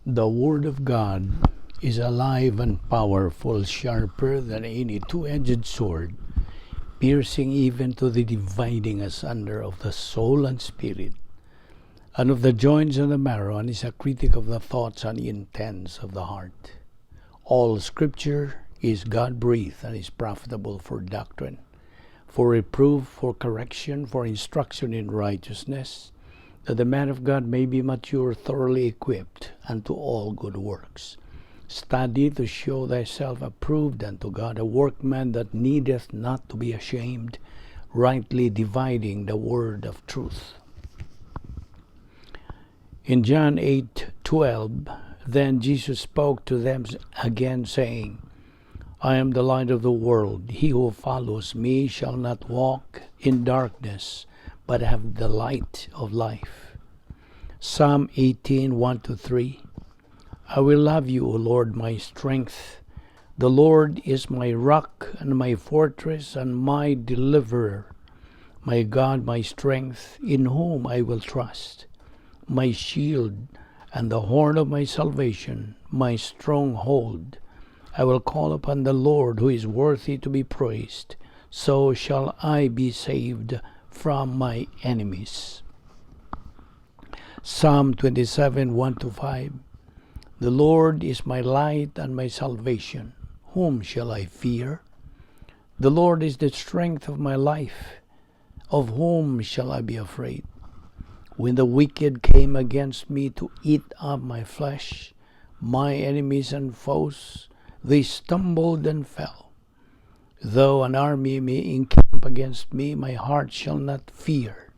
The Word of God is alive and powerful, sharper than any two-edged sword, piercing even to the dividing asunder of the soul and spirit, and of the joints and the marrow, and is a critic of the thoughts and intents of the heart. All Scripture is God-breathed and is profitable for doctrine, for reproof, for correction, for instruction in righteousness, that the man of God may be mature, thoroughly equipped unto all good works. Study to show thyself approved unto God, a workman that needeth not to be ashamed, rightly dividing the word of truth. In John 8:12, then Jesus spoke to them again, saying, I am the light of the world. He who follows me shall not walk in darkness, but have the light of life. Psalm 18:1-3. I will love you, O Lord, my strength. The Lord is my rock and my fortress and my deliverer. My God, my strength, in whom I will trust. My shield and the horn of my salvation, my stronghold. I will call upon the Lord, who is worthy to be praised. So shall I be saved from my enemies. Psalm 27:1-5. The Lord is my light and my salvation. Whom shall I fear? The Lord is the strength of my life. Of whom shall I be afraid? When the wicked came against me to eat up my flesh, my enemies and foes, they stumbled and fell. Though an army may encamp against me, my heart shall not fear.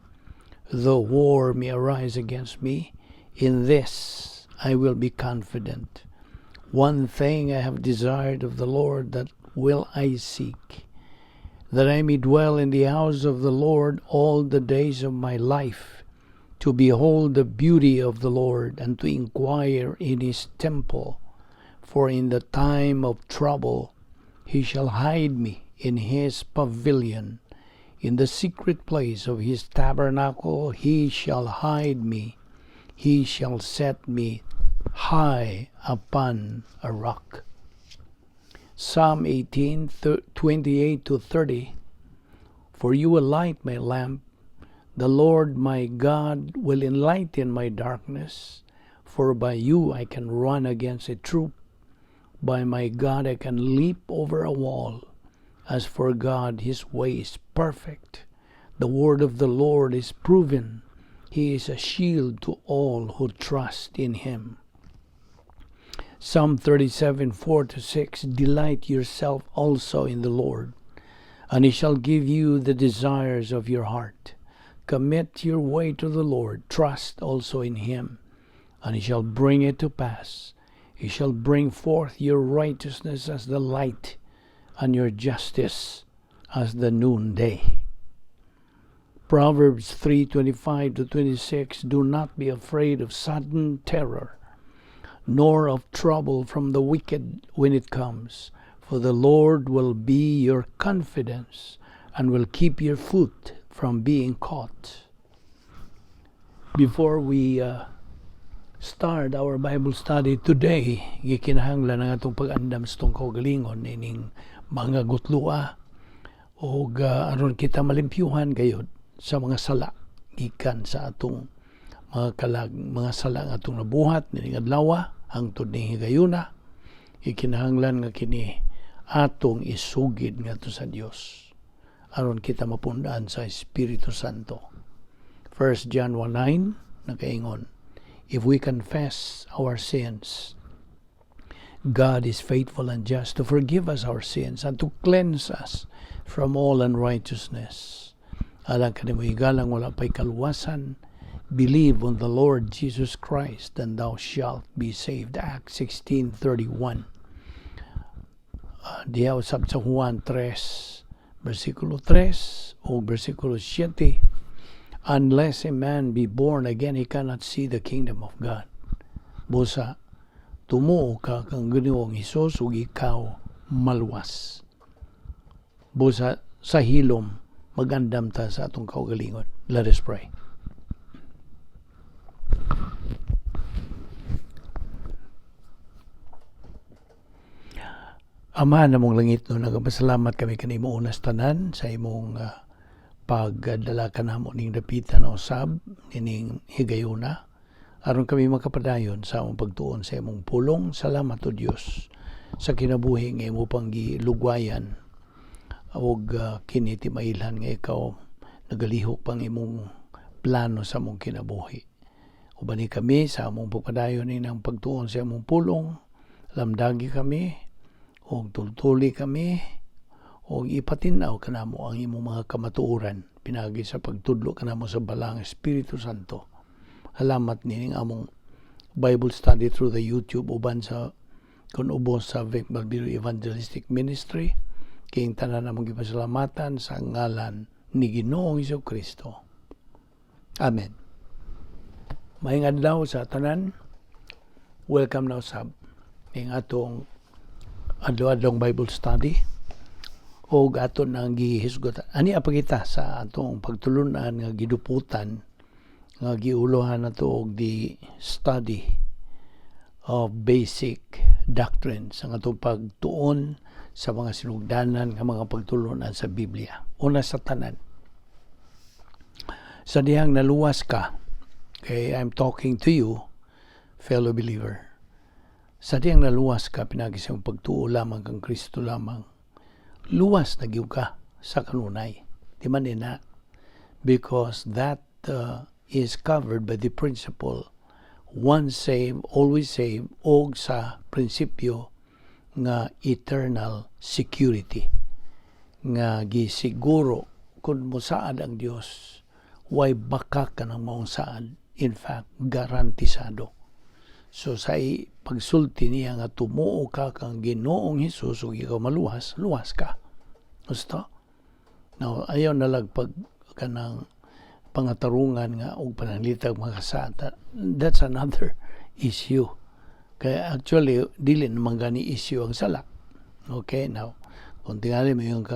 Though war may arise against me, in this I will be confident. One thing I have desired of the Lord, that will I seek, that I may dwell in the house of the Lord all the days of my life, to behold the beauty of the Lord, and to inquire in his temple. For in the time of trouble he shall hide me in his pavilion. In the secret place of his tabernacle he shall hide me. He shall set me high upon a rock. Psalm 18:28-30. For you will light my lamp. The Lord my God will enlighten my darkness. For by you I can run against a troop. By my God I can leap over a wall. As for God, his way is perfect. The word of the Lord is proven. He is a shield to all who trust in him. Psalm 37:4-6. Delight yourself also in the Lord, and he shall give you the desires of your heart. Commit your way to the Lord. Trust also in him, and he shall bring it to pass. He shall bring forth your righteousness as the light, and your justice as the noonday. Proverbs 3:25-26. Do not be afraid of sudden terror, nor of trouble from the wicked when it comes. For the Lord will be your confidence, and will keep your foot from being caught. Before we start our Bible study today, gikinahanglan ang atong pag-andam sa tong kaugalingon ining mga gutlua o aron kita malimpyuhan gayud sa mga sala gikan sa atong mga sala nga atong nabuhat nining adlaw hangtod ni higayuna. Gikinahanglan nga kini atong isugid ngadto sa Dios aron kita mapundaan sa Espiritu Santo. 1 John 1:9 nakaingon, if we confess our sins, God is faithful and just to forgive us our sins and to cleanse us from all unrighteousness. Alang kanimo higalang wala pay kaluwasan, believe on the Lord Jesus Christ and thou shalt be saved. Acts 16:31. Diha usab sa Juan 3, versikulo 3 o versikulo 7. Unless a man be born again, he cannot see the kingdom of God. Busa, tumuo ka kang Ginoong Hesus ug ikaw malwas. Busa, sa hilom, magandam ta sa atong kaugalingon. Let us pray. Ama namong langit no, nagapasalamat kami kanimo unas tanan sa imong pagdala kanamo ning dapitan o sab nining higayuna aron kami makapadayon sa among pagtuon sa imong pulong. Salamat o Dios sa kinabuhi nga imo pang gilugwayan og kini ti mailhan nga ikaw nagalihok pang imong plano sa among kinabuhi. Ubani kami sa among pagpadayon ning pagtuon sa imong pulong, lamdagi kami o tultuli kami o ipatinaw kanamo ang imong mga kamatuoran pinagi sa pagtudlo kanamo sa balang Espiritu Santo. Salamat nining among Bible study through the YouTube uban sa kunubos sa Balbido Evangelistic Ministry. King tanan namong gipasalamatan sa ngalan ni Ginoong Jesucristo. Amen. Maayong adlaw sa tanan. Welcome na usab ning atong adlaw-adlong Bible study o aton nang gihisgot ani apagita sa atong pagtulunan nga giduputan nga giulohan nato og the study of basic doctrines ang atong pagtuon sa mga sinugdanan nga mga pagtulunan sa Biblia. Una sa tanan, sa dihang naluwas ka, okay, I'm talking to you, fellow believer. Sa diyang naluwas ka, pinagi sa pagtuo lamang kang Kristo lamang, luwas na gyud ka sa kanunay. Di man na. Because that is covered by the principle, once saved, always saved, o sa prinsipyo nga eternal security. Nga gisiguro kung mosaad ang Dios, way baka ka ng maong saad. In fact, garantisado. So sa pagsulti niya nga tumuo ka kang Ginoong Hesus ug ikaw maluwas, luwas ka. Gusto? Now, ayaw nalagpag ka ng pangatarungan nga og pananglitag makasata. That's another issue. Kaya actually, dili naman gani issue ang sala. Okay, now, kung tingali mo yung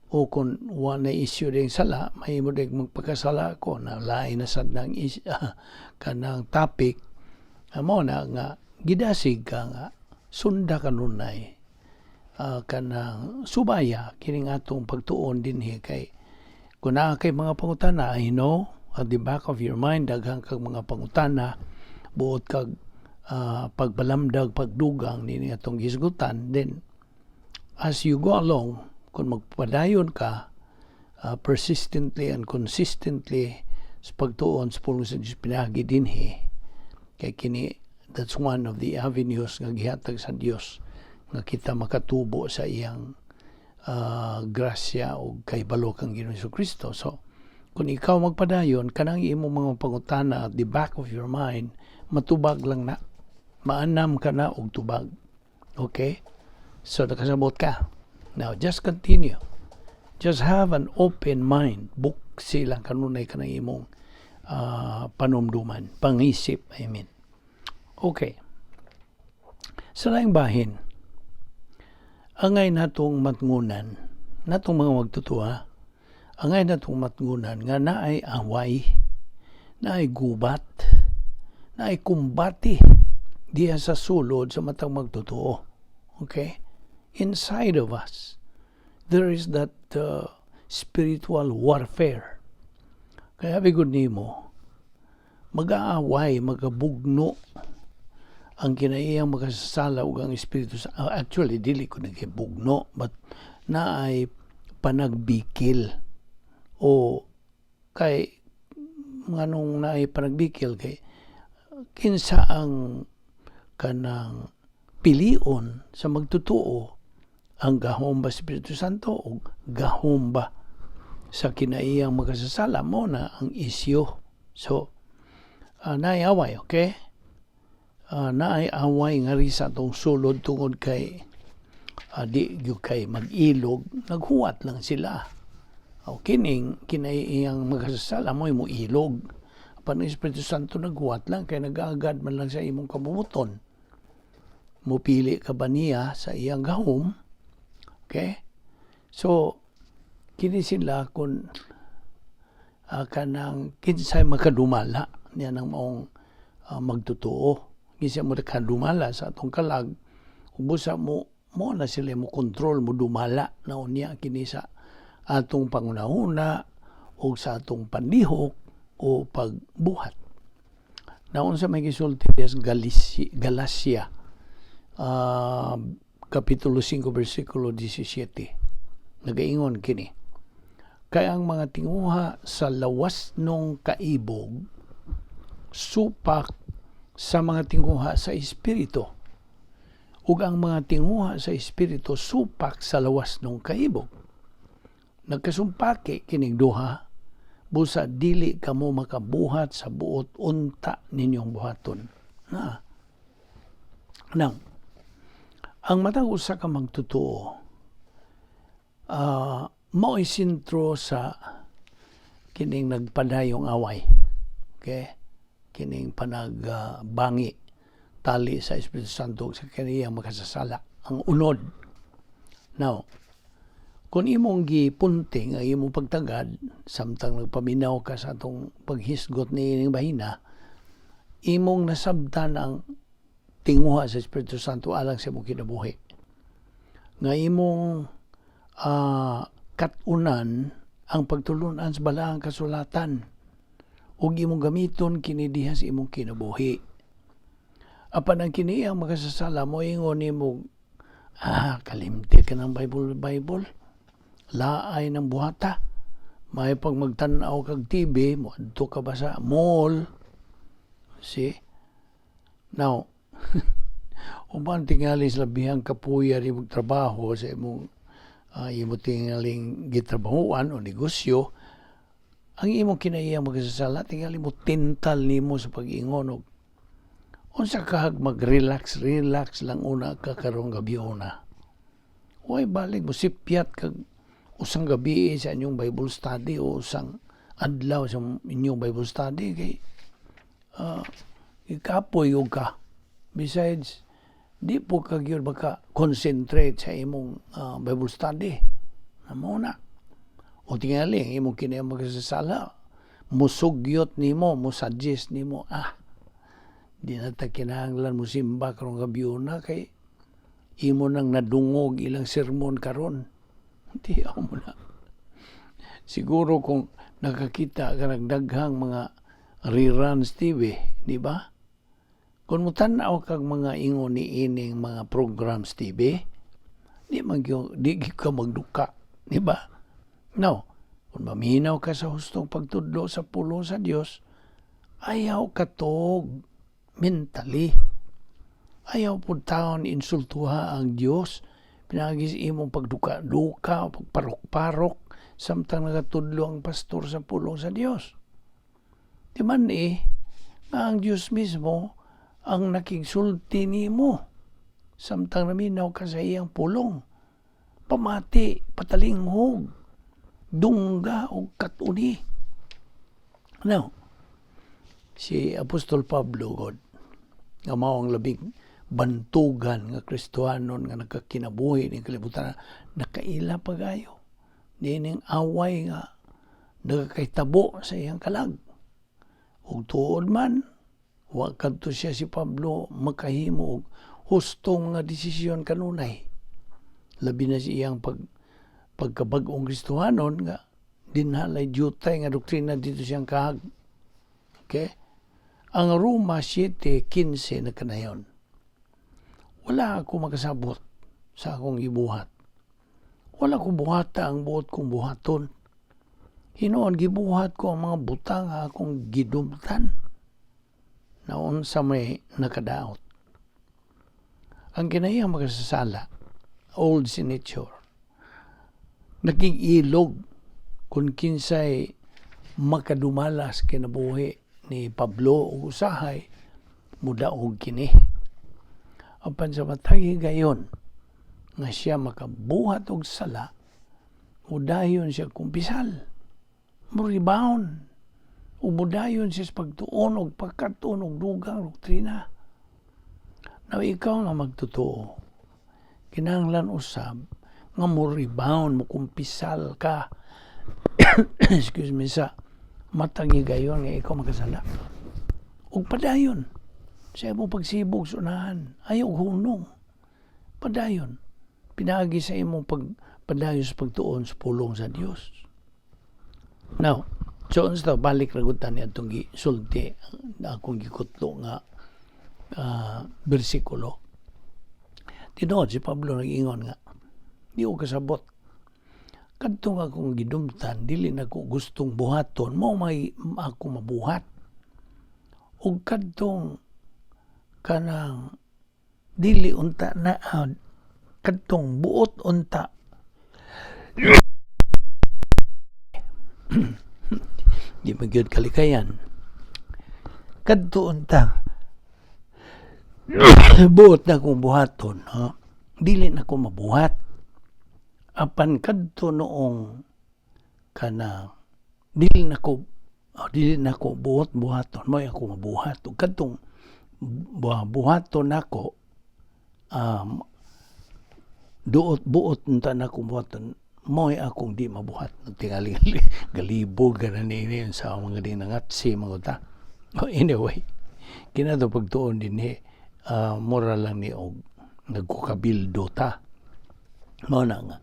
kung wala issue din sala, may mo din magpagkasala ko na lain na sad ng kanang topic. Amo na nga gidasig ka nga sunda kanunay kanang subaya kining atong pagtuon dinhi kay kun naa kay mga pangutana, I know at the back of your mind daghang kag mga pangutana buot kag pagbalamdag pagdugang nini atong gisgutan. Then as you go along, kung magpadayon ka persistently and consistently sa pagtuon sa pulong sa Diyos pinagi dinhi, kay kini that's one of the avenues nga gihatag sa Dios nga kita makatubo sa iyang grasya o kahibalo kang Ginoong Jesucristo. So kung ikaw magpadayon kanang imong mga pangutana at the back of your mind matubag lang na, maanam ka na og tubag. Okay, so nakasabot ka. Now just continue, just have an open mind, buksi lang kanunay ka ng imong panumduman, pangisip, I mean. Okay. Sa laing bahin, angay natong matngunan, natong mga magtutuwa, angay natong matngunan nga naay away, naay gubat, naay kumbati diha sa sulod sa matang magtutuo. Okay? Inside of us, there is that spiritual warfare. Kaya bigod nimo, mag-aaway, magabugno ang kinaiyang makasasala ug ang Espiritu actually dili ko nagibugno but naay panagbikil o kay nganong naay panagbikil kay kinsa ang kanang pilion sa magtutuo ang gahom ba sa Espiritu Santo o gahom ba sa kinaiyang makasasala mo na ang isyo. So naay away, okay? Naay away nga ri sa itong sulod tungod kay di yung kay mag-ilog, naghuwat lang sila. O kinaiyang makasasala mo ilog. Paano Espiritu Santo naghuwat lang kay nag-aagad man lang sa imong kabubuton. Mupili ka ba niya sa iyang gahom? Okay? So, kini sila kung kanang kinsay makadumala niya ng maong magtutuo. Kinsa mo nakadumala sa atong kalag, ubusa mo mo na sila mo control mo dumala na unya kini sa atong pangunahuna o sa atong panlihok o pagbuhat. Naon sa may gisulti des Galacia Kapitulo 5 versikulo 17 nagaingon kini, kay ang mga tinguha sa lawas nung kaibog supak sa mga tinguha sa espiritu, ug ang mga tinguha sa espiritu supak sa lawas nung kaibog. Nagkasumpake kining duha, busa dili kamo makabuhat sa buot unta ninyong buhaton. Now, ang matag usa ka magtotoo mao sentro sa kining nagpadayong away. Okay? Kining panagbangi tali sa Espiritu Santo sa kaniyang makasasala. Ang unod. Now, kung imong gipunting ang imong pagtagad, samtang nagpaminaw ka sa atong paghisgot ni ining bahina, imong nasabtan ang tinguha sa Espiritu Santo alang sa imong kinabuhi. Nga imong katunan ang pagtulunan sa balaang kasulatan ug imong gamiton kini diha sa imong kinabuhi. Apan ang kini ang makasasala mo ingon nimo, kalimti ka ng Bible. Laay ng buhata. May pag magtanaw kag TV, mo adto ka ba sa mall? See? Now, uban tingali sa labihang kapuya ri trabaho sa imong imo tingaling gitrabahoan o negosyo, ang imong kinahiyang magkasasala tingali mo tintal nimo sa pag-ingon og unsa kahag mag-relax lang una ka karong gabiona. Way balik mo sipyat kag usang gabi sa inyong Bible study o usang adlaw sa inyong Bible study kay ikapoy og ka. Besides, di po kag yun maka-concentrate sa imong Bible study. Namo na. O tingali, ang imong kinayang magkasasala, musugyot nimo, musuggest nimo, di na ta kinahanglan mo simba karong gabiuna kay imo nang nadungog ilang sermon karon. Hindi ako mo na. Siguro kung nakakita ka nagdaghang mga reruns TV, di ba? Kung mutanaw kag mga ingon ni ining mga programs TV, di ka magduka, di ba? No, kung maminaw ka sa hustong pagtudlo sa pulong sa Dios, ayaw katog mentally. Ayaw po taon insultuha ang Dios. Pinagis imong pagduka-duka, pagparok-parok, samtang nagatudlo ang pastor sa pulong sa Dios. Di man ang Dios mismo ang nakigsulti nimo samtang naminaw ka sa iyang pulong. Pamati, patalinghog, dungga o katuni. Now, si Apostol Pablo God, nga mao ang labing bantugan nga Kristohanon nga nagkakinabuhi ni kalibutan, nakaila pagayo. Dining away nga nagkakitabo sa iyang kalag. Ug tuod man, wa kadto siya si Pablo makahimo og hustong nga desisyon kanunay. Labi na siyang pagkabag-ong Kristohanon nga dinhalay jutay nga doktrina dito siyang kahag. Okay? Ang Roma 7:15 na kanayon. Wala ako makasabot sa akong gibuhat. Wala ko buhata ang buot kong buhaton. Hinoon gibuhat ko ang mga butang akong gidumtan. Naon sa may nakadaot. Ang kinahiyang makasasala, old sin nature, naging ilog kung kinsay makadumalas kinabuhi ni Pablo o usahay, mudaog kini. Apan sa matagi gayon, nga siya makabuhat og sala, mudayon siya kumpisal, muribaon, umudayon siya sa pagtuon o pagkatuon o dugang doktrina. Now, ikaw nga magtotoo, kinahanglan usab, nga mo rebound, mo kumpisal ka, excuse me, sa matagi gayon nga ikaw makasala. Ug padayon, sa imong pagsibog sa unahan, ayaw hunong, padayon. pinaagi sa imong padayon sa pagtuon sa pulong sa Dios. Now, so unsa balik ragutan ni atong gisulti akong gikutlo nga bersikulo. Tinuod si Pablo nag-ingon nga, di ko kasabot. Kadtong akong gidumtan, dili na ko gustong buhaton, mo may ako mabuhat. O kadtong kanang dili unta na kadtong buot unta. Di magyud kalikayan. Kadto unta buot na kong buhaton, dili na ko mabuhat. Apan kadto noong kana dili na ko buhaton mo ako mabuhat. Ug kadtong buhaton nako buot unta na ko buhaton mo akong di mabuhat. Tingali galibog ka na nini sa mga dinangatsi mga ta. Anyway, kinato pagtuon din moral lang ni og nagkukabildo ta. Mao na nga.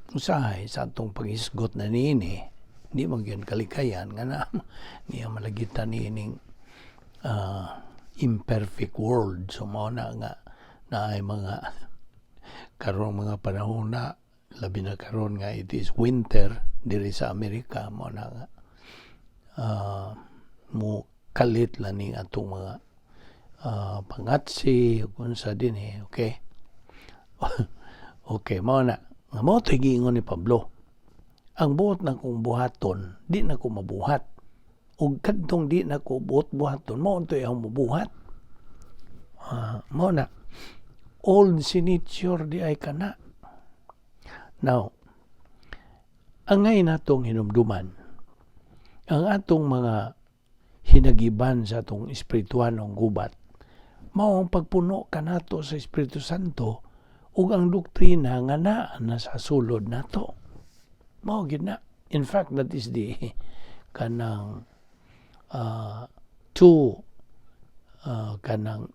Usahay sa atong pag-isgot na nini, di magyun kalikayan nga na niya malagitan nining imperfect world. So mao na nga na ay mga karong mga panahon na labi na karon nga it is winter diri sa Amerika, mao na nga mo kalit lang ning atong mga pangatsi kung sa din okay. Okay, mao na nga mao to giingon ni Pablo. Ang buot na kong buhaton, di na ko mabuhat. Ug kadtong di na ko buhaton, mao to ang mabuhat. Mao na old sinitsure di ay kana. Now, angay natong hinumduman, ang atong mga hinagiban sa atong espirituanong gubat, mao ang pagpuno kanato sa Espiritu Santo ug ang doktrina nga naa na sa sulod nato. Mao gid na. In fact, that is the kanang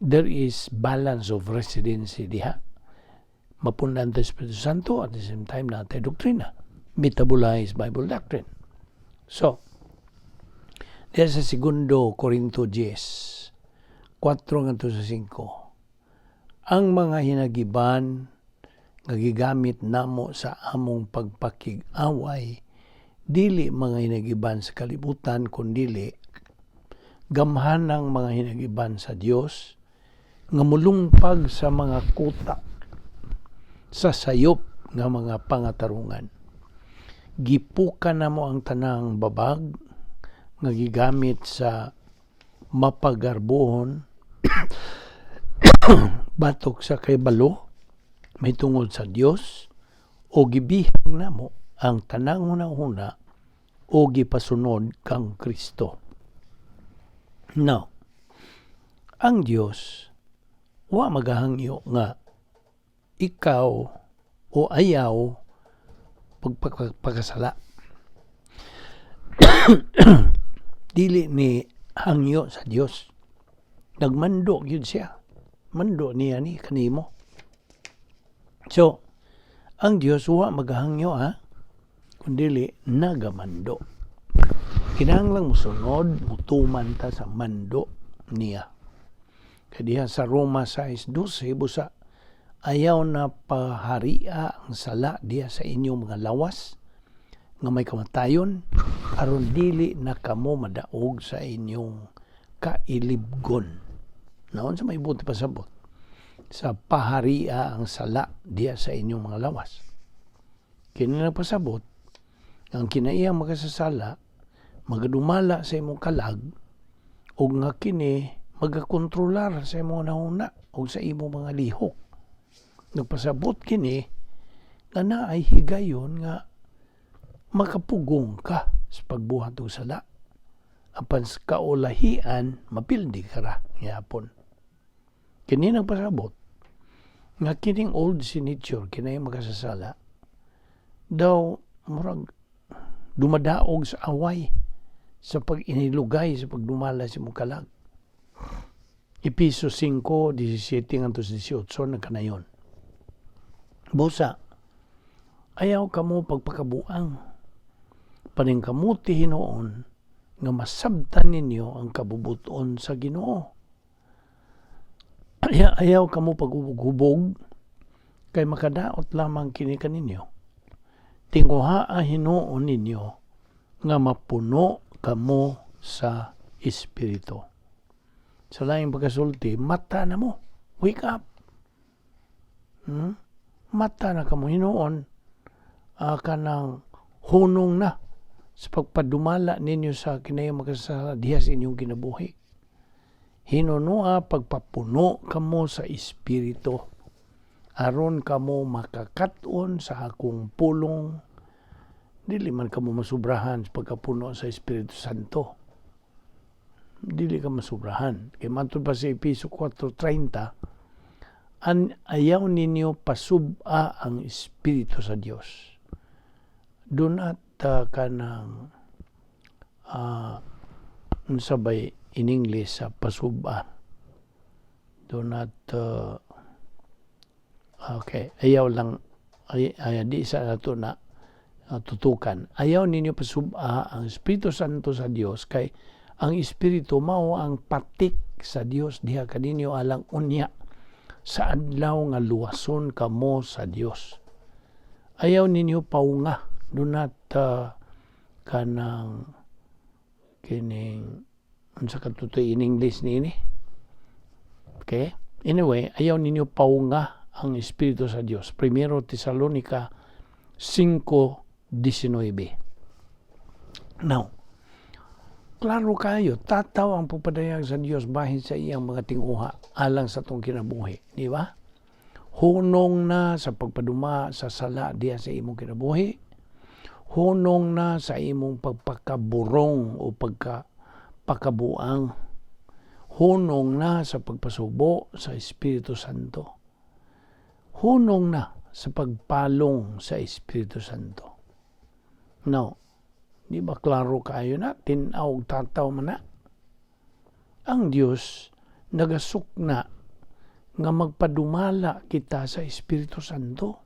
there is balance of residency diha. Mapunan sa Espiritu Santo at the same time natin doktrina. Metabolize Bible doctrine. So, diya sa 2 Corinto 10, 4-5, ang mga hinagiban nga gigamit namo sa among pagpakig-away, dili mga hinagiban sa kalibutan, kundili gamhanang mga hinagiban sa Dios nga mulungpag sa mga kuta sa sayop nga mga pangatarungan. Gipukan namo ang tanang babag nga gigamit sa mapagarbuhon batok sa kaybalo may tungod sa Dios, o gibihag namo ang tanang hunahuna o gipasunod kang Kristo. Now, ang Dios wa magahangyo nga ikaw o ayaw pagpakasala. Dili ni hangyo sa Dios. Nagmando yun siya. Mando niya ni kanimo. So, ang Dios wa magahangyo kundili nagamando. Kinahanglang musunod, mutuman ta sa mando niya. Kadiha sa Roma 6:12 busa, ayaw na paharia ang sala diya sa inyong mga lawas nga may kamatayon, aron dili na kamo madaog sa inyong kailibgon. Naon sa may buti pasabot? Sa paharia ang sala diya sa inyong mga lawas. Kini na pasabot, ang kinaiyang makasasala, magadumala sa imong kalag, o nga kini magakontrolar sa imong nahuna o sa imong mga lihok. Nagpasabot kini nga naay higayon nga makapugong ka sa pagbuhat o sala. Apan sa kaulahian, mapildi ka ra yapon. Kini nagpasabot nga kining old sinitsure, kinay makasasala, daw murag dumadaog sa away sa pag-inilugay sa pagdumala sa imong kalag. Episo 5:17-18 na kanayon. Busa, Ayaw kamo pagpakabuang. Paningkamuti Hinoon nga masabtan ninyo ang kabubuton sa Ginoo. Ayaw kamo paghubog kay makadaot lamang kini kaninyo. Tinguhaa Hinoon ninyo nga mapuno kamo sa Espiritu. Sa laing pagkasulti, mata na mo. Wake up. Mata na kamo Hinoon. Kanang hunong na sa pagpadumala ninyo sa kinayang makasala diha sa inyong kinabuhi. Hinunua pagpapuno kamo sa Espiritu. Aron kamo makakaton sa akong pulong. Dili man kamo masubrahan sa pagkapuno sa Espiritu Santo. Dili ka masubrahan. Kaya matod pa sa Episo 4:30, ayaw ninyo pasubha ang Espiritu sa Dios. Do not kanang sabay in English sa pasubha. Do not ayaw lang di sa ato na tutukan. Ayaw ninyo pasubha ang Espiritu Santo sa Dios kay ang Espiritu mao ang patik sa Dios diha kaninyo alang unya sa adlaw nga luwason kamo sa Dios. Ayaw ninyo paunga. Do not kanang kining unsa katutoy in English nini. Okay? Anyway, ayaw ninyo paunga ang Espiritu sa Dios. 1 Tesalonica 5:19. Now, klaro kayo, tataw ang pupadayag sa Dios bahin sa iyang mga tinguha alang sa tong kinabuhi, di ba? Hunong na sa pagpaduma sa sala diha sa imong kinabuhi. Hunong na sa imong pagpakaburong o pagpakabuang. Hunong na sa pagpasubo sa Espiritu Santo. Hunong na sa pagpalong sa Espiritu Santo. Now, di ba klaro kayo na? Tinaw tataw man na. Ang Diyos nagasukna nga magpadumala kita sa Espiritu Santo.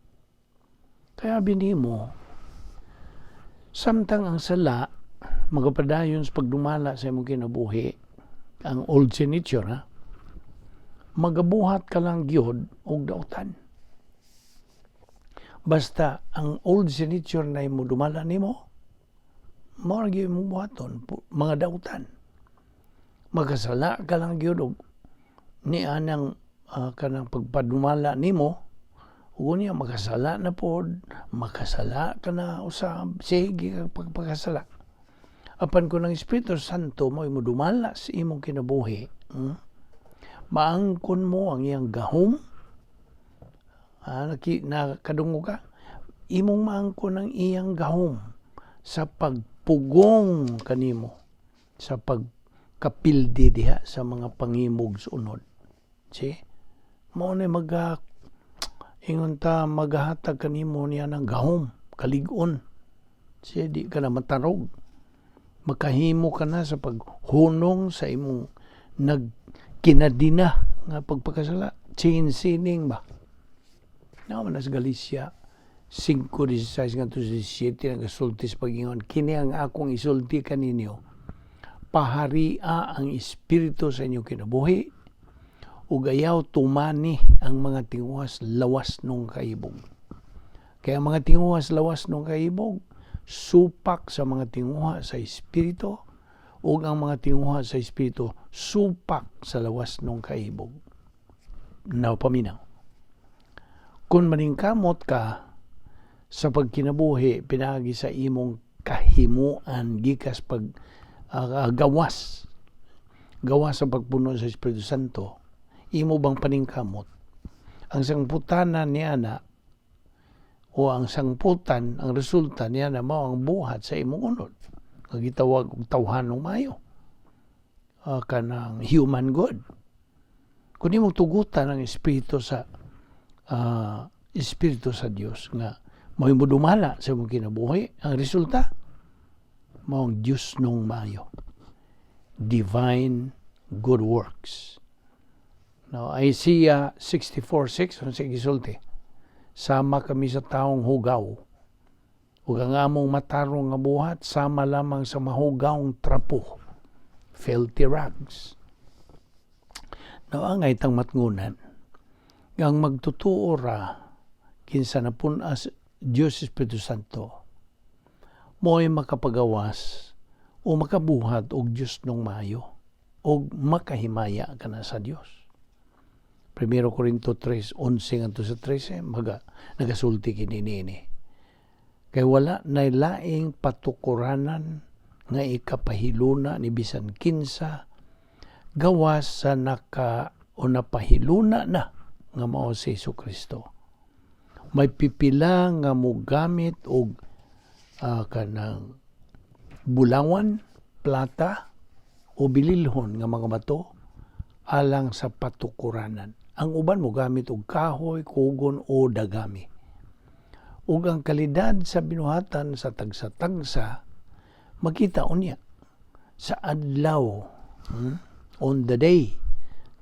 Kaya binimo, samtang ang sala, magapadayon sa pagdumala sa imong kinabuhi, ang old nature, magabuhat ka lang gyud og dautan. Basta ang old nature na imo dumala nimo, mao gyud mo buhaton mga dautan. Magasala ka lang gyud og ni anang kanang pagpadumala nimo. Ug niya makasala na pod, makasala ka na usab, sige pagpakasala. Apan ko ng Espiritu Santo mo imo dumala sa imong kinabuhi, maangkon mo ang iyang gahom, nakadungo ka, imong maangkon ang iyang gahom sa pagpugong kanimo, sa pagkapildi diha sa mga pangimog sa unod. See? Mao na ingon ta magahatag kanimo niya ng gahom, kalig-on. Siya di ka na matarog. Makahimo ka na sa paghunong sa imong nagkinadina nga pagpakasala. Chain sinning ba? Naman sa Galicia 5:16 nga 17 nagasulti sa pag-ingon, kini ang akong isulti kaninyo. Paharia ang Espiritu sa inyong kinabuhi, ug ayaw tumani ang mga tinguhas lawas nung kaibog. Kaya mga tinguhas lawas nung kaibog, supak sa mga tinguha sa Espiritu, ug ang mga tinguha sa Espiritu, supak sa lawas nung kaibog. Now, paminaw. Kung maningkamot ka sa pagkinabuhi, pinagi sa imong kahimuan, gikas gawas sa pagpuno sa Espiritu Santo, imo bang paningkamot ang sangputanan niya na o ang sangputan, ang resulta niya na mao ang buhat sa imong unod nga gitawag og tawhanong mayo, kanang human good. Kung imong tugutan ang Espiritu sa Diyos nga mao imo dumala sa imong kinabuhi, ang resulta mao ang Dios nung mayo, divine good works. Now, Isaiah 64:6, ang sige sulti, sama kami sa taong hugaw, ug ang among matarong nga buhat sama lamang sa mahugawng trapo, filthy rags. Naangay tang matngunan ang magtutuo ra kinsa napunas Dios Espiritu Santo mo'y makapagawas o makabuhat og Dios nung maayo o makahimaya ka na sa Dios. 1 Corinto 3:11 ngadto sa 13 nagasulti kini nini. Kay wala nay laing patukuranan nga ikapahiluna ni bisan kinsa gawas sa napahiluna na nga mao si Jesucristo. May pipila nga mogamit og kanang bulawan, plata o bililhon nga mga bato alang sa patukuranan. Ang uban mo gamit og kahoy, kugon o dagami. Ug ang kalidad sa binuhatan sa tagsa-tagsa makita unya sa adlaw, on the day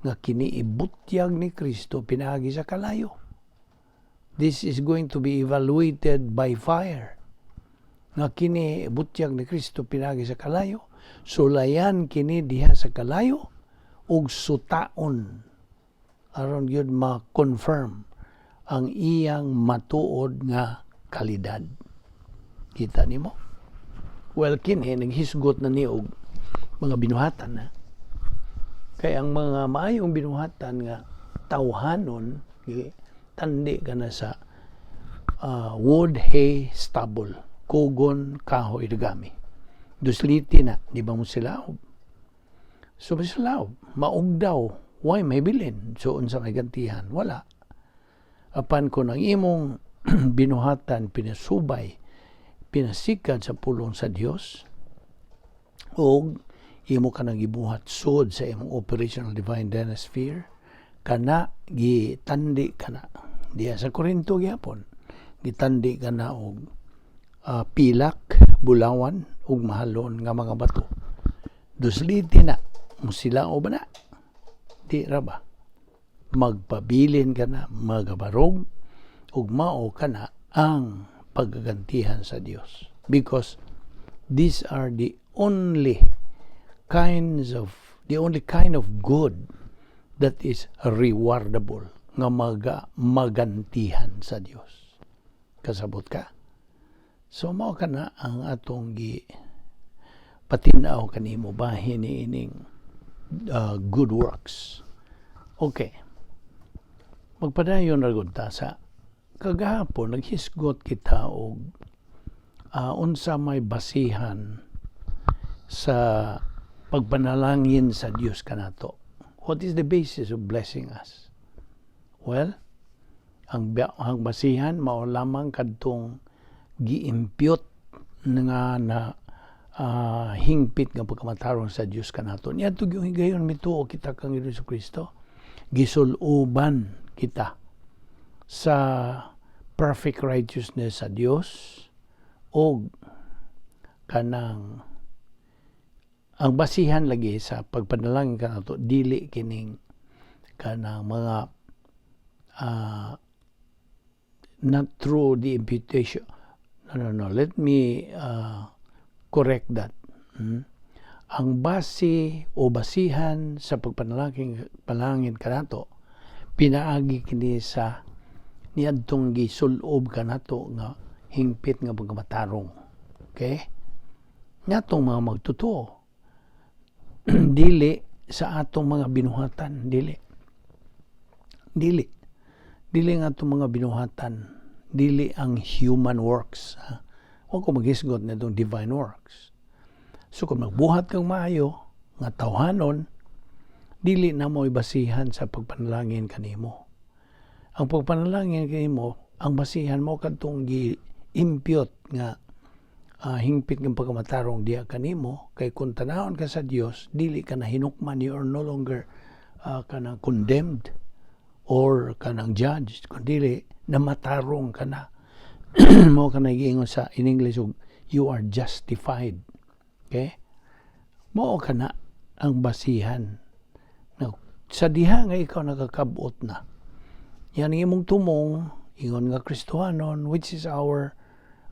nga kini ibutyag ni Kristo pinaagi sa kalayo. This is going to be evaluated by fire. Nga kini butyag ni Kristo pinaagi sa kalayo, sulayan kini diha sa kalayo ug sutaon aron gyud ma-confirm ang iyang matuod nga kalidad. Kita nimo? Well, kini naghisgot na ni og mga binuhatan na. Kay ang mga maayong binuhatan nga tawhanon tandi ka na sa wood, hay, stubble, kugon, kahoy, dagami. Dusliti na, di ba mo silaob? So silaob, maugdaw, why may bilin? So unsa may gantihan? Wala. Apan ko nang imong binuhatan, pinasubay, pinasikan sa pulong sa Dios, o imo ka nang gibuhat sud sa imong operational divine dynasty, kana gitandi kana diya sa Korinto gyapon gitandi kana og pilak, bulawan ug mahalon nga mga bato. Dusliti na musilao ba na? Di ra ba? Magpabilin kana, magabarog ug mao kana ang paggagantihan sa Dios. Because these are the only kind of good that is rewardable nga magantihan sa Dios. Kasabot ka? So mao kana ang atong patinaw kanimo bahin ining good works. Okay. Magpadayon ra gud ta sa kagahapon naghisgot kita og unsa may basihan sa pagpanalangin sa Dios kanato. What is the basis of blessing us? Well, ang basihan mao lamang kadtong giimpyot nga na hingpit nga pagkamatarong sa Dios kanato. Niadto gyud higayon mituo kita kang Jesucristo. Gisuluban kita sa perfect righteousness sa Dios o kanang ang basihan lagi sa pagpanalangin kanato dili kining kanang mga not through the imputation. No. Let me correct that. Ang base o basihan sa pagpanalangin kanato pinaagi kini sa niadtong gisulob kanato nga hingpit nga pagkamatarong. Okay? Nyatong mga magtutuo dili sa atong mga binuhatan, dili nga atong mga binuhatan, dili ang human works. Huwag ko maghisgot na itong divine works. So kung magbuhat kang maayo nga tawhanon, dili na mo ibasihan sa pagpanalangin kanimo. Ang pagpanalangin kanimo, ang basihan mo kadtong gi-impute nga hingpit ng pagkamatarong diya kanimo, kay kung tanawon ka sa Dios, dili ka na hinukman, you are no longer kanang condemned or kanang judged, kundi namatarong ka na. Mo ka na giingon sa in English, you are justified. Okay? Mo ka na ang basihan. Now, sa diha nga ikaw nakakabot na. Yan ang imong tumong, ingon nga Kristohanon, which is our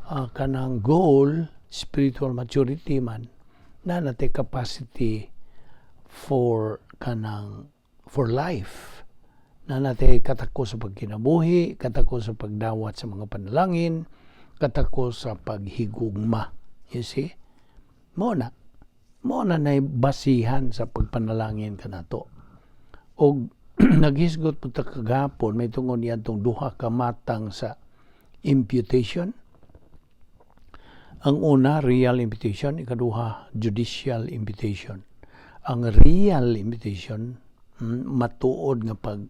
kanang goal, spiritual maturity man, na natay capacity for life. Na natay katako sa pagkinabuhi, katako sa pagdawat sa mga panalangin, katako sa paghigugma. You see? Mo na basihan sa pagpanalangin kanato. Og naghisgot po ta kagapon, may tungod niya itong duha ka matang sa imputation. Ang una, real imputation. Ikaduha, judicial imputation. Ang real imputation, matuod nga pag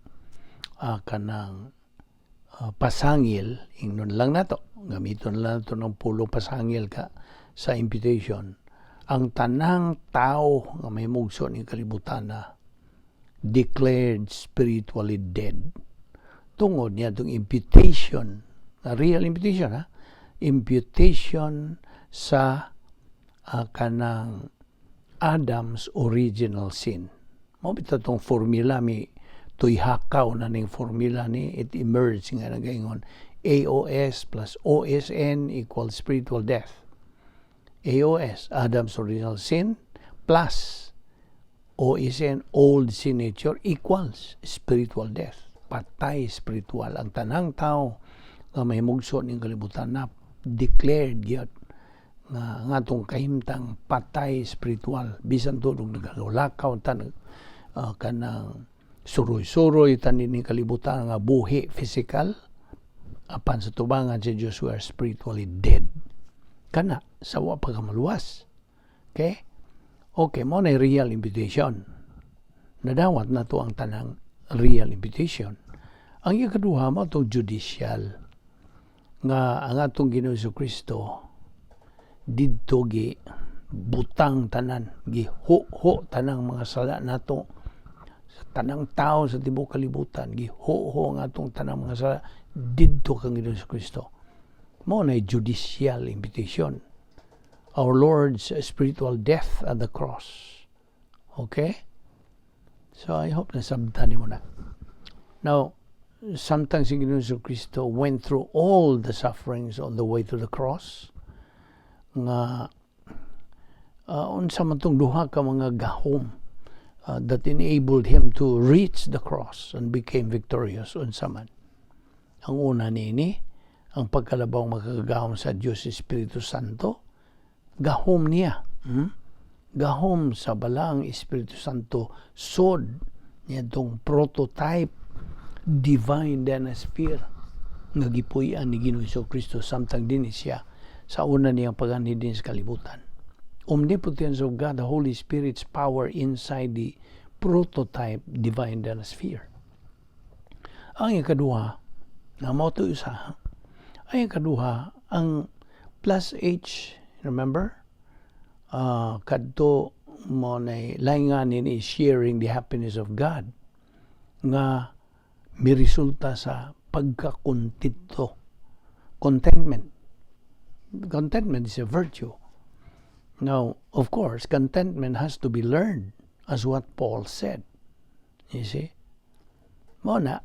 pasangil, ingnon lang nato. Gamiton lang nato ng pulong pasangil ka sa imputation. Ang tanang tao nga may mugso ni kalibutan na declared spiritually dead. Tungod niya itong imputation, real imputation, imputation sa kanang Adam's original sin. Mabita itong formula, may tuyhakaw na ning formula ni, it emerged nga nagaingon, AOS plus OSN equals spiritual death. AOS, Adam's original sin, plus OSN, old sin nature, equals spiritual death. Patay spiritual. Ang tanang tao nga may mugso ng kalibutan na declared yun nga itong kahimtang patay spiritual. Bisan tulong nagalulakaw, kanang suroy-suroy, tanin ng kalibutan nga buhi physical, apan sa tubangan si Diyos, we are spiritually dead. Kana, sawa pagkamaluwas. Okay? Okay, mo na real invitation. Nadawat na to ang tanang real invitation. Ang ikaduha mo itong judicial. Nga ang atong Ginoong Jesucristo, didto gi butang tanan, gi ho tanang mga sala nato. Tanang tao sa tibuok kalibutan, gi ho ang atong tanang mga sala, didto kang Ginoong Jesucristo. Mo na judicial invitation. Our Lord's spiritual death at the cross. Okay? So I hope na sabtani mo na. Now, sometimes si Ginoong Jesucristo went through all the sufferings on the way to the cross. Nga unsa man tong duha ka mga gahom that enabled him to reach the cross and became victorious unsa man. Ang una nini, ang pagkalabaw makagahom sa Diyos Espiritu Santo, gahom niya. Gahom sa balang Espiritu Santo, sod niya itong prototype, divine dynasty, nga gipuy-an ni Ginoong Jesucristo samtang din siya sa una niyang pag-anhi din sa kalibutan. Omnipotence of God, the Holy Spirit's power inside the prototype divine dynasty. Ang ikaduha, na mo ito isa, ang ikaduha, ang plus H, remember? Kadto mo na lainganin is sharing the happiness of God nga may resulta sa pagkakontento. Contentment. Contentment is a virtue. Now, of course, contentment has to be learned, as what Paul said. You see? Muna,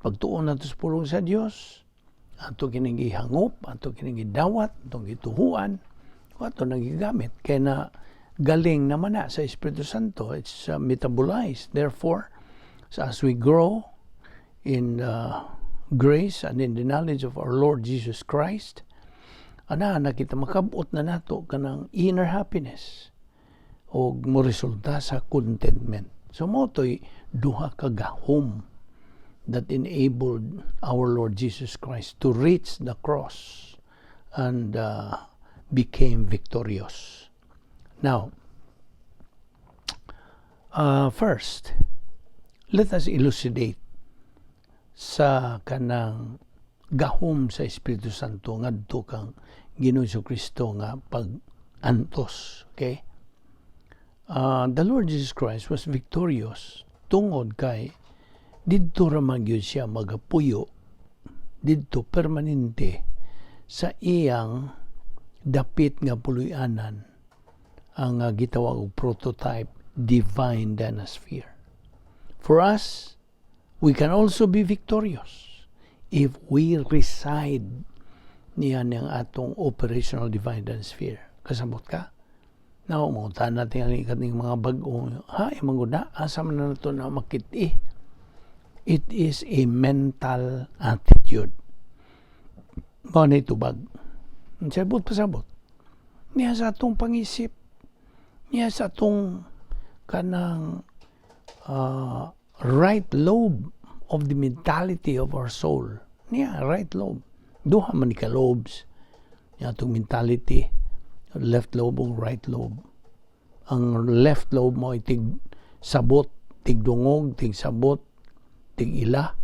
pagtuon na ito sa pulong sa Diyos, ato kinigihangop, ato kinigidawat, ato gituhuan, ato nagigamit. Kaya na galing naman na sa Espiritu Santo, it's metabolized. Therefore, so as we grow in grace and in the knowledge of our Lord Jesus Christ, na kita makabot na nato kanang inner happiness o mo resulta sa contentment. So mo to'y duha ka gahom that enabled our Lord Jesus Christ to reach the cross and became victorious. Now, first, let us elucidate sa kanang gahom sa Espiritu Santo ngadto kang Ginoong Jesucristo nga pag-antos. Okay? The Lord Jesus Christ was victorious tungod kay didto ra magyud siya magapuyo didto permanente sa iyang dapit nga puloy-anan ang gitawag og prototype divine dynasty. For us, we can also be victorious if we reside niyan ang atong operational divine sphere. Kasabot ka? Nakumunta natin ang ikating mga bagong, imanguna, asa man na ito na makiti. It is a mental attitude. Mga na itubag. Sabot pasabot. Niya sa atong pangisip. Niya sa atong kanang right lobe of the mentality of our soul. Niya, right lobe. Duha man ka lobes. Niya atong mentality. Left lobe o right lobe. Ang left lobe mo ay tig sabot, tig dungog, tig sabot, tig ila.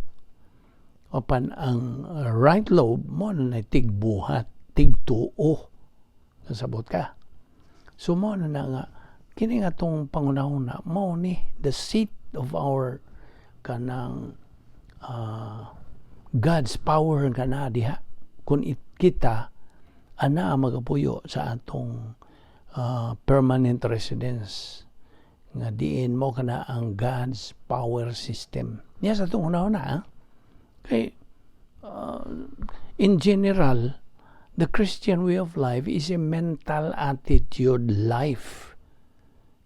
Opan ang right lobe mo na tig buhat, tig tuo. Kasabot ka. So mo na nga, kini nga itong pangunahuna, mo ni, the seat of our kanang God's power ka na diha. Kung kita, ana magapuyo sa atong permanent residence nga diin mo kana ang God's power system. Niya sa itong una-una, kay in general, the Christian way of life is a mental attitude life.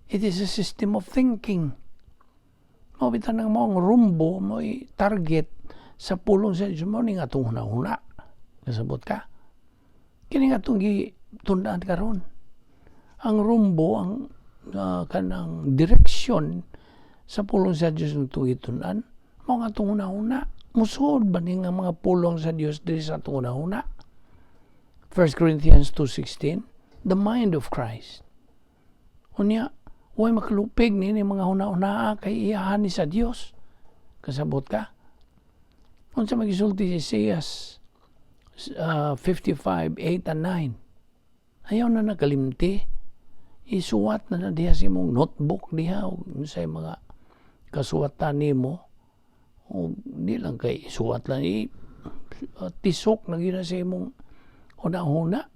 It is a system of thinking. Mabitan ng mong rumbo, mo target sa pulong sa Diyos mo, ni nga itong una-una. Nasabot ka? Kini nga itong tundaan karon. Ang rumbo, ang kanang direksyon sa pulong sa Diyos nitong itunan, mo nga itong una-una. Musod ba ni nga mga pulong sa Diyos diri sa itong una-una? 1 Corinthians 2:16, the mind of Christ. Unya, huwag makalupig ni mga una-una kay iyahan ni sa Diyos. Kasabot ka? Kung sa mag-isulti si Isaias 55:8 and 9, ayaw na nakalimti. Isuwat na diha si mong notebook diha o sa mga kasuwatan ni mo. O di lang kay isuwat lang. Tisok na gina sa mong una-una.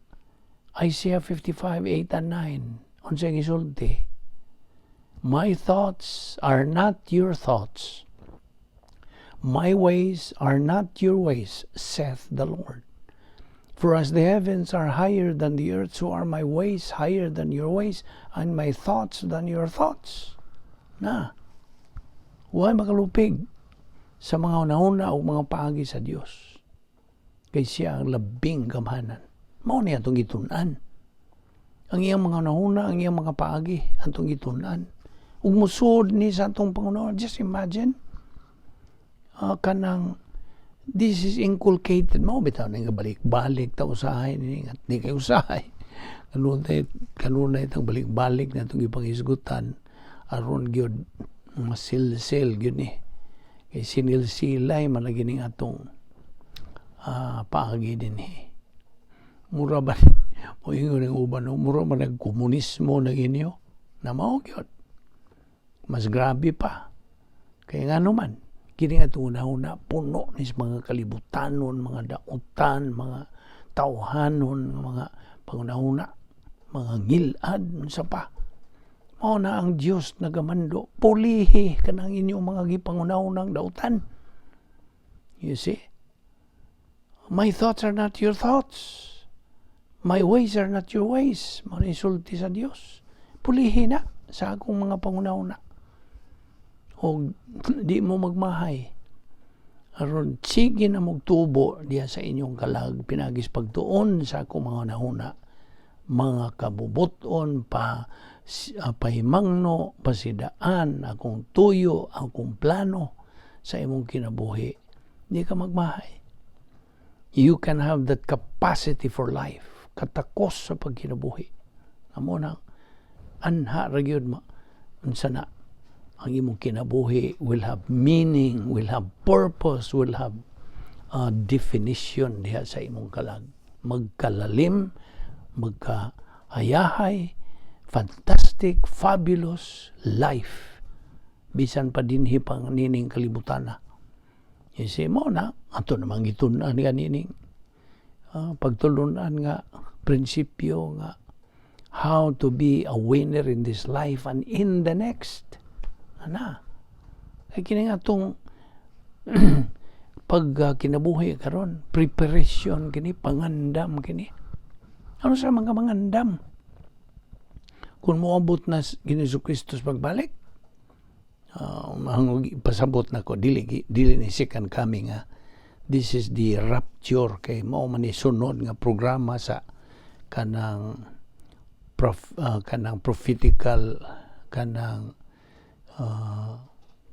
Isaiah 55:8 and 9. Unsay gisulti? My thoughts are not your thoughts. My ways are not your ways, saith the Lord. For as the heavens are higher than the earth, so are my ways higher than your ways, and my thoughts than your thoughts. Na, huwag makalupig sa mga una-una o mga paagi sa Diyos. Kay siya ang labing gamhanan. Mao niya itong gitunan. Ang iyang mga una-una, ang iyang mga paagi, ang itong gitunan. Ug musod ni sa itong Panginoon, just imagine, kanang this is inculcated mo bitaw na nga balik-balik ta usahay ni at di kay usahay kanunay tang balik-balik na itong ipangisgutan aron gyud masil-sil gyud ni kay sinil-silay man lagi ning atong paagi din mura ba mo ingon ng uban mura man nagkomunismo na ginyo na mao gyud mas grabe pa kay ngano man kini nga una-una puno ni mga kalibutanon, mga dautan, mga tawhanon, mga panguna-una, mga ngilad, sa pa. Mao na ang Dios nagamando, pulihi kanang inyong mga gipanguna-unang dautan. You see? My thoughts are not your thoughts. My ways are not your ways. Manisulti sa Dios. Pulihi na sa akong mga panguna-una. O di mo magmahay aron sige na magtubo diya sa inyong kalag pinagis pagtuon sa akong mga nahuna mga kabubuton pahimangno pasidaan akong tuyo akong plano sa imong kinabuhi di ka magmahay. You can have that capacity for life katakos sa pagkinabuhi amo na anha ra gyud mo unsa na ang imong kinabuhi will have meaning, will have purpose, will have definition diha sa imong kalag. Magkalalim, magkahayahay, fantastic, fabulous life. Bisan pa dinhi pang nining kalibutan na. Kasi mo na, ato namang gitunan nga nining pagtulunan nga prinsipyo nga how to be a winner in this life and in the next. Ana. Kaya kini nga itong kinabuhi karon, preparation kini, pangandam kini. Ano sa mga mangandam? Kung moabot na Ginoong Kristo pagbalik, pasabot na ko, dili ni second coming nga. This is the rapture, kay mao man ni sunod nga programa sa kanang prophetical kanang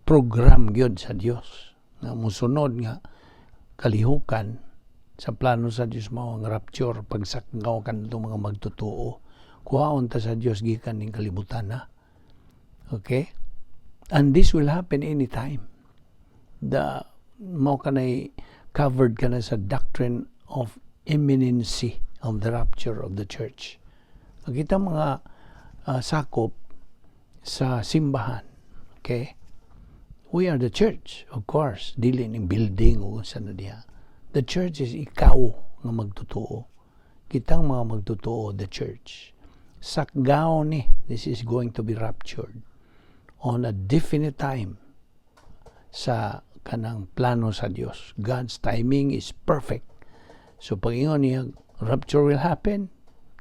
program gyud sa Dios nga musunod nga kalihukan sa plano sa Dios mao ang rapture, pagsakgaw kanto mga magtotoo, kuhaon ta sa Dios gikan ning kalibutan na. Okay, and this will happen anytime. Mao kanay covered ka na sa doctrine of imminency of the rapture of the church. Kita mga sakop sa simbahan. Okay? We are the church, of course. Dili ning building o saan na diha. The church is ikaw nga magtotoo. Kitang mga magtotoo, the church. Sakgaw ni, this is going to be raptured on a definite time sa kanang plano sa Dios. God's timing is perfect. So pag ingon niya, rapture will happen,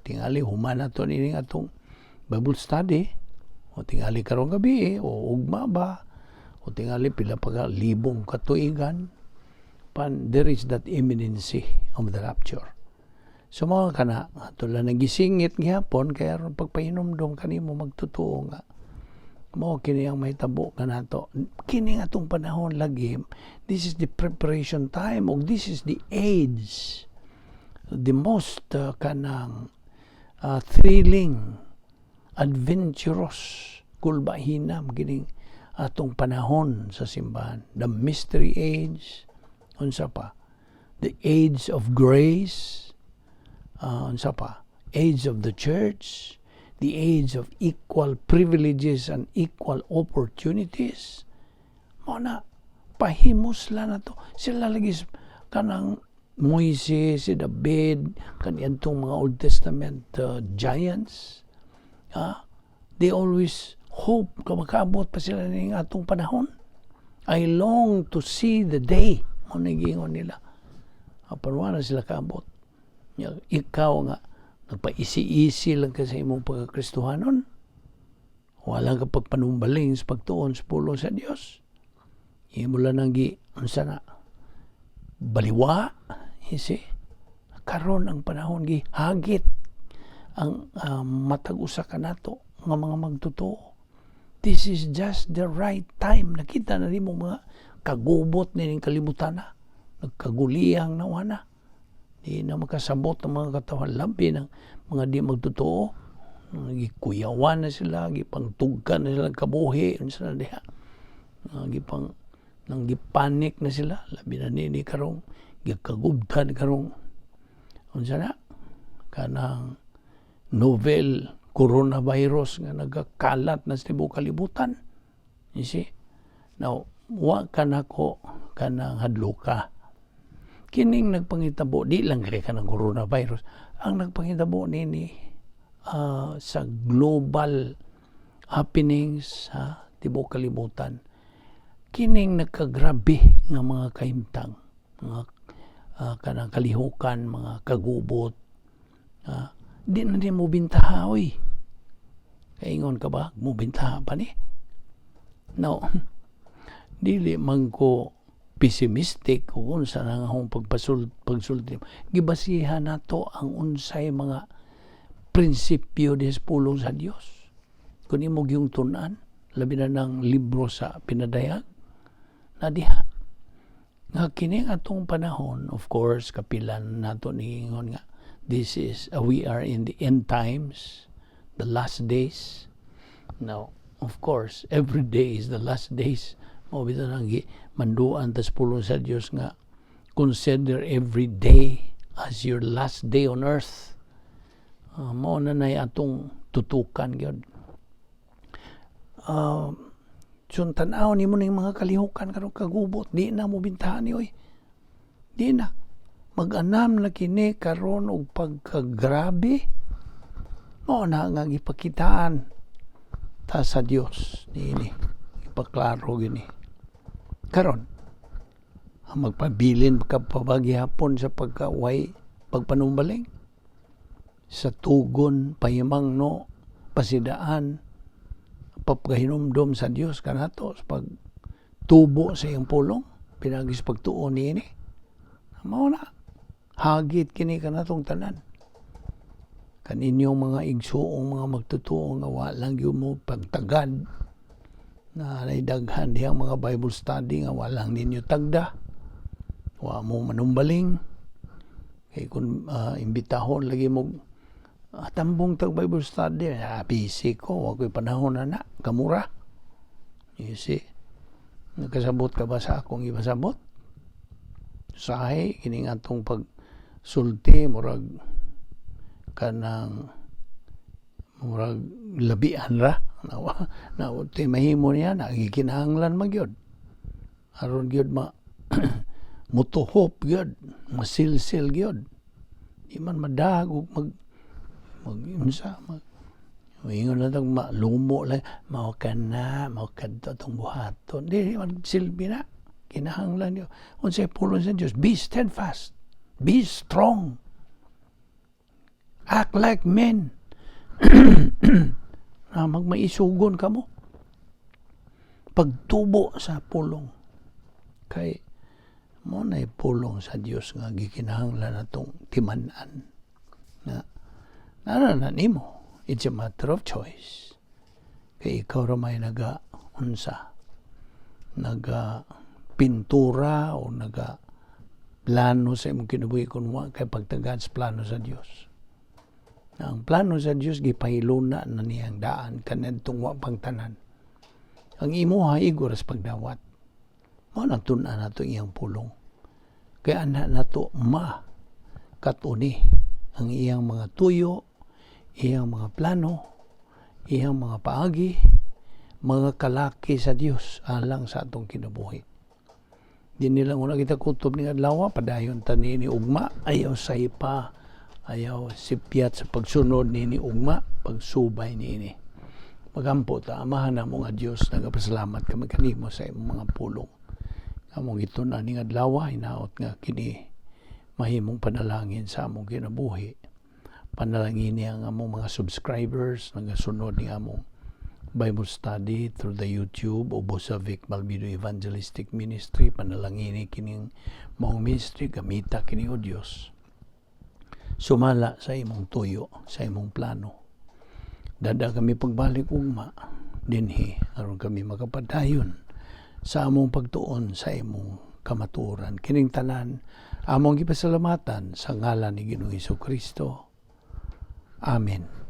tingali humana to nining atong Bible study, o tingali karong gabi, o ugma ba, o tingali pila pa libong katuigan, there is that imminency of the rapture. So mga kana, tulad nagisingit gihapon, kaya ron pagpahinomdom kanimo magtotoo nga, mo kini ang mahitabo kanato, kini nga atong panahon lagi, this is the preparation time, o this is the age, the most kanang thrilling, adventurous, kulbahinam kining atong panahon sa simbahan. The mystery age, unsa pa, the age of grace, unsa pa, age of the church, the age of equal privileges and equal opportunities. Muna, pahimos lang na to. Sila lagi kanang Moises, si David, kaniyantong mga Old Testament giants. They always hope ka makaabot pa sila ng atong panahon. I long to see the day. Manigingon nila. Aparwa na sila kaabot. Ikaw nga, nagpaisi-isi lang ka sa imong pagkakristuhanon. Walang ka pagpanumbaling sa pagtuon sa pulo sa Dios. Imo lang nang unsa na baliwa, isi. Karon ang panahon hagit ang matag usa ka nato nga mga magtotoo. This is just the right time. Nakita na rin mo mga kagubot nining kalibutan na. Nagkaguliyang nawana. Di na makasabot ng mga katawan labi ng mga di magtotoo. Gikuyawan na sila, gipangtugkan na sila kabuhi, unsa na diha. Nang gipanik na sila, labi na nini karong gikagubtan karong unsa na kanang novel coronavirus nga nagakalat na sa tibuok kalibutan. You see? Now, wa ka na ko kanang hadluka. Kining nagpangitabo, di lang kay kanang coronavirus, ang nagpangitabo nini sa global happenings sa tibuok kalibutan. Kining nagkagrabe nga mga kahimtang, mga kanang kalihukan, mga kagubot, di na din mo bintaha, oy. Kaingon ka ba? Mo bintaha pa ni? No. Dili man ko pessimistic kung unsa na nga akong pagsulti. Gibasihan nato ang unsay mga prinsipyo des pulong sa Dios. Kung imo gyung tun-an, labi na ng libro sa pinadayag, na diha. Nga kining atong panahon, of course, kapilan nato niingon nga, this is, we are in the end times, the last days. Now, of course, every day is the last days. Mabito nang manduan tas pulong sa Dios nga, consider every day as your last day on earth. Mao na nay atong tutukan gyud. Tanaw ni mo ng mga kalihukan karong kagubot, di na mo bintahan ni, oy. Di na. Mag-anam na kini karon og pagkagrabe. Mao na nga gipakitaan ta sa Dios ni ipaklaro gini. Karon, magpabilin ka pabagyapon sa pagkaway pagpanumbaling sa tugon pahimang no pasidaan pagkahinumdom sa Dios kanato sa pagtubo sa iyang pulong pinagis pagtuon niini mao na hagit kini kanatong tanan kaninyong mga igsuong mga magtutuo nga walang gyud mo pagtagad na naidaghan diyang mga Bible study nga walang ninyo tagda wa mo manumbaling kay kung imbitahon lagi mo tambong tag Bible study busy ko wa ko'y panahon na kamura you see nagkasabot ka ba sa akong ibasabot sahay kining atong pagsulti murag kanang murag labian ra na uti mahimo niya nagikinahanglan magyod aron gyud mutuhop gyud masilsil gyud di man madag ug mag-unsa ingon lang lumo lang mao kadto tong buhaton di man silbi na kinahanglan yo unsay pulong sa Dios be steadfast be strong act like men na magmaisugon ka mo pagtubo sa pulong kay mo na pulong sa Dios nga gikinahanglan natong timan-an na naranan nimo it's a matter of choice kay ikaw ra may unsa pintura o plano sa imong kinabuhi kung wa kay pagtagad sa plano sa Dios. Ang plano sa Dios gipahiluna na niyang daan kanadtong wa pagtanan. Ang imo haigor sa pagdawat. Mao nang tun-an nato iyang pulong. Kaya ana nato katuni ang iyang mga tuyo, iyang mga plano, iyang mga paagi, mga kalaki sa Dios alang sa atong kinabuhi. Di nila una kita kutob ni adlaw padayon tani ni ugma ayaw saypa ayaw sipyat sa pagsunod ni ugma pagsubay niini magampo ta amahan namo nga Dios nagapasalamat kami kanimo sa imong mga pulong among itun ani adlaw hinaot nga kini mahimong panalangin sa among kinabuhi panalangin niya ang among mga subscribers nagasunod ni among Bible study through the YouTube o Vic Balbido Evangelistic Ministry panalangini kining maong ministry gamita kini o Dios sumala sa imong tuyo sa imong plano dada kami pagbalik ugma dinhi aron kami makapadayon sa among pagtuon sa imong kamatuoran kining tanan among gipasalamatan sa ngalan ni Ginoong Hesukristo amen.